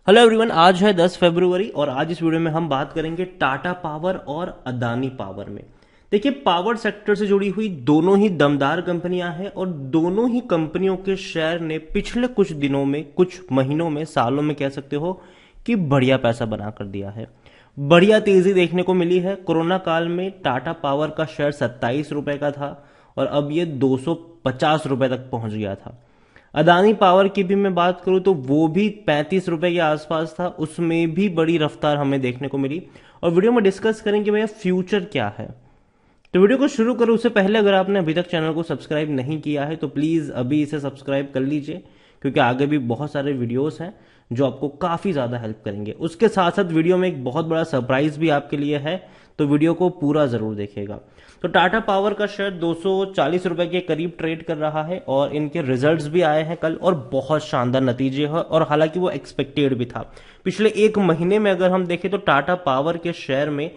Hello everyone, आज है 10 फरवरी और आज इस वीडियो में हम बात करेंगे टाटा पावर और अदानी पावर में। देखिए, पावर सेक्टर से जुड़ी हुई दोनों ही दमदार कंपनियां हैं और दोनों ही कंपनियों के शेयर ने पिछले कुछ दिनों में, कुछ महीनों में, सालों में कह सकते हो कि बढ़िया पैसा बना कर दिया है। बढ़िया तेजी देखने को मिली है। कोरोना काल में टाटा पावर का शेयर 27 रुपए का था और अब ये 250 रुपए तक पहुंच गया था। अदानी पावर की भी मैं बात करूं तो वो भी 35 रुपए के आसपास था, उसमें भी बड़ी रफ्तार हमें देखने को मिली। और वीडियो में डिस्कस करेंगे भैया फ्यूचर क्या है। तो वीडियो को शुरू करूं उससे पहले अगर आपने अभी तक चैनल को सब्सक्राइब नहीं किया है तो प्लीज अभी इसे सब्सक्राइब कर लीजिए, क्योंकि आगे भी बहुत सारे वीडियोस हैं जो आपको काफी ज्यादा हेल्प करेंगे। उसके साथ साथ वीडियो में एक बहुत बड़ा सरप्राइज भी आपके लिए है, तो वीडियो को पूरा जरूर देखिएगा। तो टाटा पावर का शेयर 240 रुपए के करीब ट्रेड कर रहा है और इनके रिजल्ट्स भी आए हैं कल और बहुत शानदार नतीजे हैं, और हालांकि वो एक्सपेक्टेड भी था। पिछले एक महीने में अगर हम देखें तो टाटा पावर के शेयर में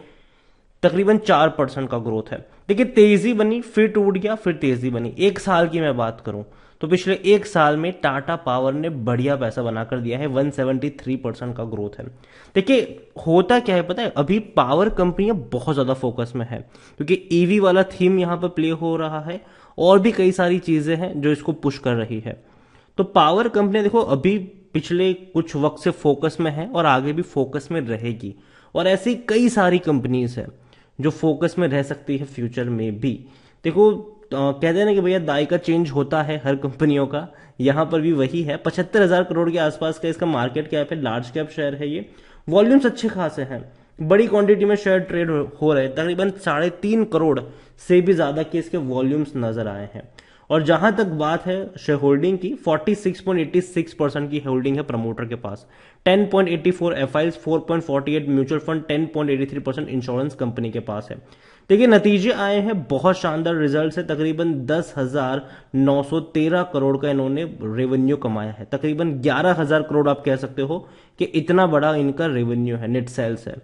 तकरीबन 4% का ग्रोथ है। देखिए, तेजी बनी, फिर टूट गया, फिर तेजी बनी। एक साल की मैं बात करूं तो पिछले एक साल में टाटा पावर ने बढ़िया पैसा बनाकर दिया है। 173% का ग्रोथ है। देखिए, होता क्या है पता है, अभी पावर कंपनियां बहुत ज्यादा फोकस में है क्योंकि ईवी वाला थीम यहां पर प्ले हो रहा है और भी कई सारी चीजें हैं जो इसको पुश कर रही है। तो पावर कंपनी देखो अभी पिछले कुछ वक्त से फोकस में है और आगे भी फोकस में रहेगी, और ऐसी कई सारी कंपनीज है जो फोकस में रह सकती है फ्यूचर में भी। देखो, कहते हैं ना कि भैया दाई का चेंज होता है हर कंपनियों का, यहां पर भी वही है। 75,000 करोड़ के आसपास का इसका मार्केट कैप है, लार्ज कैप शेयर है ये। वॉल्यूम्स अच्छे खासे हैं, बड़ी क्वांटिटी में शेयर ट्रेड हो रहे हैं। तकरीबन 3.5 करोड़ से भी ज्यादा के इसके वॉल्यूम्स नजर आए हैं। और जहां तक बात है शेयर होल्डिंग की, 46.86% की होल्डिंग है प्रमोटर के पास। 10.84 FIIs, 4.48 mutual fund, 10.83% insurance company के पास है। देखिए, नतीजे आए हैं, बहुत शानदार रिजल्ट है। तकरीबन 10,913 करोड़ का इन्होंने रेवेन्यू कमाया है। तकरीबन 11,000 करोड़ आप कह सकते हो कि इतना बड़ा इनका रेवेन्यू है, नेट सेल्स है।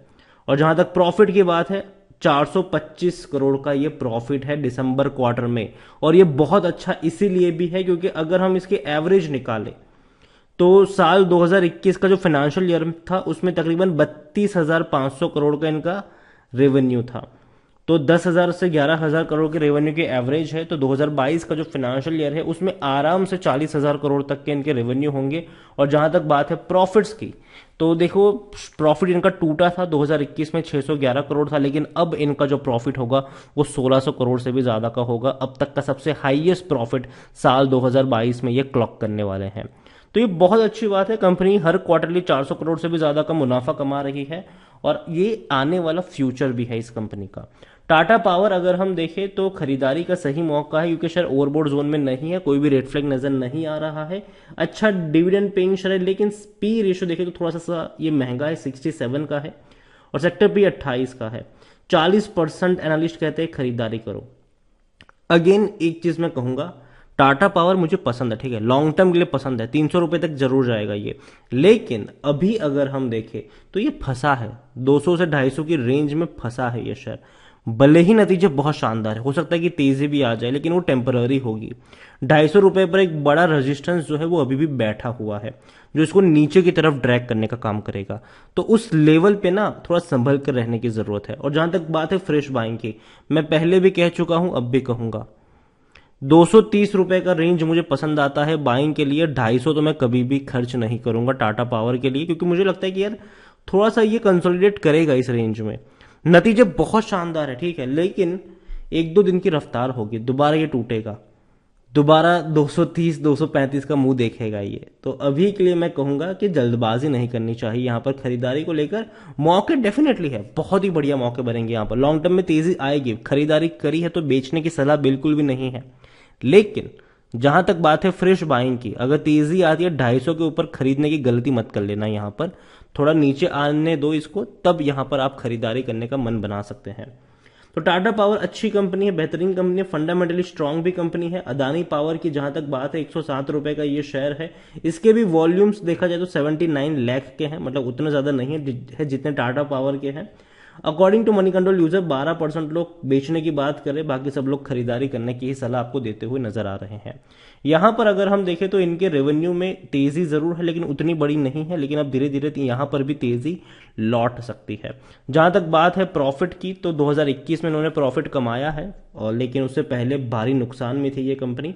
और जहां तक प्रॉफिट की बात है, 425 करोड़ का ये प्रॉफिट है दिसंबर क्वार्टर में। और ये बहुत अच्छा इसीलिए भी है क्योंकि अगर हम इसके एवरेज निकालें तो साल 2021 का जो फाइनेंशियल ईयर था उसमें तकरीबन 32,500 करोड़ का इनका रेवेन्यू था। तो 10,000 से 11,000 करोड़ के रेवेन्यू की एवरेज है। तो 2022 का जो फाइनेंशियल ईयर है उसमें आराम से 40,000 करोड़ तक के इनके रेवेन्यू होंगे। और जहां तक बात है प्रॉफिट्स की, तो देखो प्रॉफिट इनका टूटा था 2021 में, 611 करोड़ था, लेकिन अब इनका जो प्रॉफिट होगा वो 1600 करोड़ से भी ज्यादा का होगा। अब तक का सबसे हाईएस्ट प्रॉफिट साल 2022 में ये क्लॉक करने वाले हैं। तो ये बहुत अच्छी बात है। कंपनी हर क्वार्टरली 400 करोड़ से भी ज्यादा का मुनाफा कमा रही है और ये आने वाला फ्यूचर भी है इस कंपनी का। टाटा पावर अगर हम देखें तो खरीदारी का सही मौका है क्योंकि शेयर ओवरबोर्ड जोन में नहीं है, कोई भी रेड फ्लैग नजर नहीं आ रहा है। अच्छा डिविडेंड पेइंग शेयर है, लेकिन पी रेशियो देखें तो थोड़ा सा ये महंगा है, 67 का है और सेक्टर पी 28 का है। 40% एनालिस्ट कहते हैं खरीदारी करो। अगेन एक चीज मैं कहूंगा, टाटा पावर मुझे पसंद है, ठीक है, लॉन्ग टर्म के लिए पसंद है, 300 रुपए तक जरूर जाएगा ये। लेकिन अभी अगर हम देखें तो ये फंसा है, 200 से 250 की रेंज में फंसा है ये शेयर। भले ही नतीजे बहुत शानदार है, हो सकता है कि तेजी भी आ जाए, लेकिन वो टेम्पररी होगी। 250 रुपए पर एक बड़ा रेजिस्टेंस जो है वो अभी भी बैठा हुआ है, जो इसको नीचे की तरफ ड्रैग करने का काम करेगा। तो उस लेवल पे ना थोड़ा संभल कर रहने की जरूरत है। और जहां तक बात है फ्रेश बाइंग की, मैं पहले भी कह चुका हूं, अब भी कहूंगा, 230 रुपए का रेंज मुझे पसंद आता है बाइंग के लिए। 250 तो मैं कभी भी खर्च नहीं करूंगा टाटा पावर के लिए, क्योंकि मुझे लगता है कि यार थोड़ा सा ये कंसोलिडेट करेगा इस रेंज में। नतीजे बहुत शानदार है, ठीक है, लेकिन एक दो दिन की रफ्तार होगी, दोबारा ये टूटेगा, दोबारा 230 235 का मुंह देखेगा ये। तो अभी के लिए मैं कहूंगा कि जल्दबाजी नहीं करनी चाहिए यहां पर खरीदारी को लेकर। मौके डेफिनेटली है, बहुत ही बढ़िया मौके बनेंगे यहां पर, लॉन्ग टर्म में तेजी आएगी। खरीदारी करी है तो बेचने की सलाह बिल्कुल भी नहीं है। लेकिन जहां तक बात है फ्रेश बाइंग की, अगर तेजी आती है 250 के ऊपर, खरीदने की गलती मत कर लेना। यहां पर थोड़ा नीचे आने दो इसको, तब यहां पर आप खरीदारी करने का मन बना सकते हैं। तो टाटा पावर अच्छी कंपनी है, बेहतरीन कंपनी है, फंडामेंटली स्ट्रांग भी कंपनी है। अदानी पावर की जहां तक बात है, 107 रुपए का ये शेयर है। इसके भी वॉल्यूम्स देखा जाए तो 79 लाख के हैं, मतलब उतना ज्यादा नहीं है जितने टाटा पावर के हैं। According to Moneycontrol user 12% लोग बेचने की बात करें, बाकी सब लोग खरीदारी करने की ही सलाह आपको देते हुए नजर आ रहे हैं। यहां पर अगर हम देखें तो इनके रेवेन्यू में तेजी जरूर है लेकिन उतनी बड़ी नहीं है, लेकिन अब धीरे धीरे यहां पर भी तेजी लौट सकती है। जहां तक बात है प्रॉफिट की, तो 2021 में इन्होंने प्रॉफिट कमाया है, और लेकिन उससे पहले भारी नुकसान में थी ये कंपनी।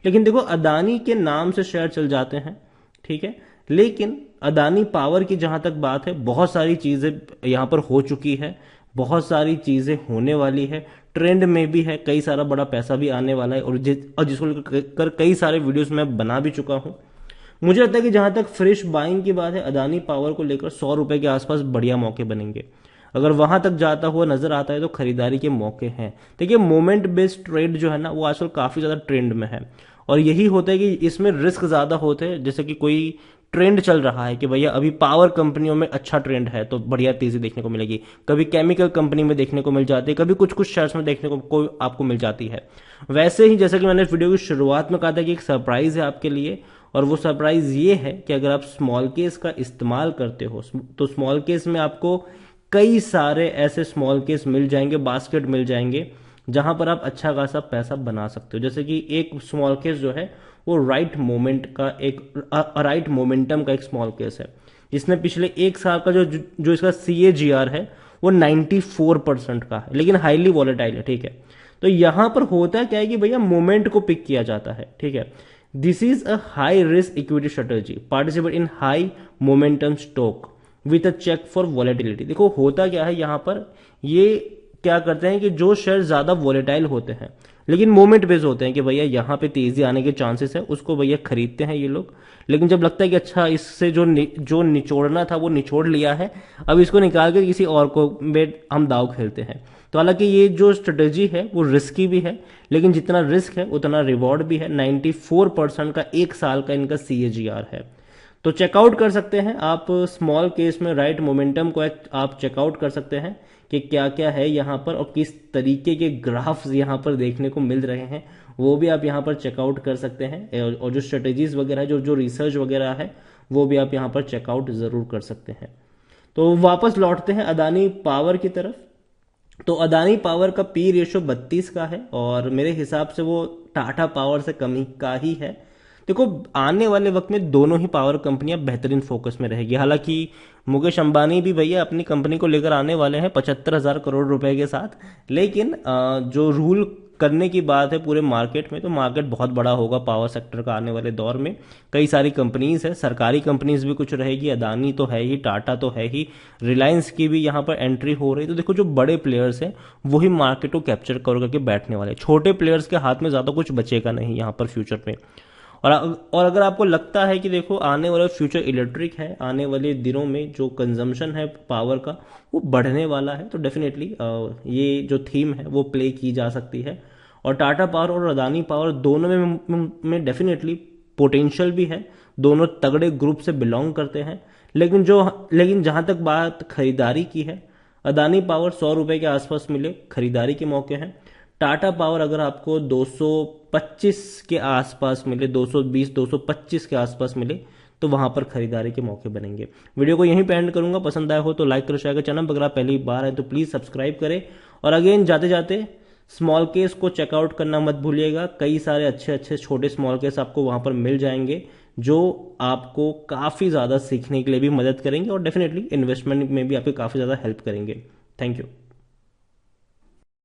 लेकिन देखो अदानी के नाम से शेयर चल जाते हैं, ठीक है, लेकिन अदानी पावर की जहां तक बात है, बहुत सारी चीजें यहां पर हो चुकी है, बहुत सारी चीजें होने वाली है, ट्रेंड में भी है, कई सारा बड़ा पैसा भी आने वाला है, और जिसको लेकर कई सारे वीडियोस मैं बना भी चुका हूं। मुझे लगता है कि जहां तक फ्रेश बाइंग की बात है, अदानी पावर को लेकर 100 रुपए के आसपास बढ़िया मौके बनेंगे। अगर वहां तक जाता हुआ नजर आता है तो खरीदारी के मौके हैं। देखिए मोमेंट बेस्ड ट्रेड जो है ना, वो आजकल काफी ज्यादा ट्रेंड में है, और यही होता है कि इसमें रिस्क ज्यादा होते हैं। जैसे कि कोई ट्रेंड चल रहा है कि भैया अभी पावर कंपनियों में अच्छा ट्रेंड है तो बढ़िया तेजी देखने को मिलेगी, कभी केमिकल कंपनी में देखने को मिल जाती है, कभी कुछ कुछ शेयर्स में देखने को आपको मिल जाती है। वैसे ही जैसा कि मैंने वीडियो की शुरुआत में कहा था कि एक सरप्राइज है आपके लिए, और वो सरप्राइज ये है कि अगर आप स्मॉल केस का इस्तेमाल करते हो तो स्मॉल केस में आपको कई सारे ऐसे स्मॉल केस मिल जाएंगे, बास्केट मिल जाएंगे, जहां पर आप अच्छा खासा पैसा बना सकते हो। जैसे कि एक स्मॉल केस जो है वो राइट मोमेंटम का एक स्मॉल केस है, जिसने पिछले एक साल का जो इसका CAGR है वो 94% का है, लेकिन हाईली वॉलेटाइल है, ठीक है। तो यहां पर होता क्या है कि भैया मोमेंट को पिक किया जाता है, ठीक है। This is a high risk equity strategy, participate in high momentum stock with a check for volatility. देखो होता क्या है यहां पर, ये क्या करते हैं कि जो शेयर ज्यादा वॉलेटाइल होते हैं लेकिन मोमेंट बेस्ड होते हैं कि भैया यहाँ पे तेजी आने के चांसेस है, उसको भैया खरीदते हैं ये लोग। लेकिन जब लगता है कि अच्छा इससे जो निचोड़ना था वो निचोड़ लिया है, अब इसको निकाल के किसी और को में हम दाव खेलते हैं। तो हालांकि ये जो स्ट्रेटेजी है वो रिस्की भी है, लेकिन जितना रिस्क है उतना रिवॉर्ड भी है। 94% का एक साल का इनका CAGR है। तो चेकआउट कर सकते हैं आप स्मॉल केस में, राइट मोमेंटम को आप चेकआउट कर सकते हैं कि क्या क्या है यहाँ पर और किस तरीके के ग्राफ्स यहाँ पर देखने को मिल रहे हैं, वो भी आप यहाँ पर चेकआउट कर सकते हैं। और जो स्ट्रेटेजीज वगैरह है, जो रिसर्च वगैरह है, वो भी आप यहाँ पर चेकआउट जरूर कर सकते हैं। तो वापस लौटते हैं अदानी पावर की तरफ। तो अदानी पावर का P रेशो 32 का है, और मेरे हिसाब से वो टाटा पावर से कम ही का ही है। देखो आने वाले वक्त में दोनों ही पावर कंपनियां बेहतरीन फोकस में रहेगी। हालांकि मुकेश अंबानी भी भैया अपनी कंपनी को लेकर आने वाले हैं 75,000 करोड़ रुपए के साथ, लेकिन जो रूल करने की बात है पूरे मार्केट में, तो मार्केट बहुत बड़ा होगा पावर सेक्टर का आने वाले दौर में। कई सारी कंपनीज है, सरकारी कंपनीज भी कुछ रहेगी, अदानी तो है ही, टाटा तो है ही, रिलायंस की भी यहाँ पर एंट्री हो रही। तो देखो जो बड़े प्लेयर्स हैं वही मार्केट को कैप्चर करके बैठने वाले, छोटे प्लेयर्स के हाथ में ज्यादा कुछ बचेगा नहीं यहाँ पर फ्यूचर में। और अगर आपको लगता है कि देखो आने वाला फ्यूचर इलेक्ट्रिक है, आने वाले दिनों में जो कंजम्पशन है पावर का वो बढ़ने वाला है, तो डेफिनेटली ये जो थीम है वो प्ले की जा सकती है। और टाटा पावर और अदानी पावर दोनों में डेफिनेटली पोटेंशियल भी है, दोनों तगड़े ग्रुप से बिलोंग करते हैं। लेकिन जहां तक बात खरीदारी की है, अदानी पावर 100 रुपए के आसपास मिले खरीदारी के मौके हैं। टाटा पावर अगर आपको 225 के आसपास मिले, 220 225 के आसपास मिले, तो वहां पर खरीदारी के मौके बनेंगे। वीडियो को यहीं पे एंड करूंगा। पसंद आया हो तो लाइक करो, शेयर करो। चैनल पर अगर आप पहली बार आए तो प्लीज सब्सक्राइब करें। और अगेन जाते जाते स्मॉल केस को चेकआउट करना मत भूलिएगा। कई सारे अच्छे अच्छे छोटे स्मॉल केस आपको वहां पर मिल जाएंगे, जो आपको काफी ज्यादा सीखने के लिए भी मदद करेंगे और डेफिनेटली इन्वेस्टमेंट में भी आपकी काफी ज्यादा हेल्प करेंगे। Thank you.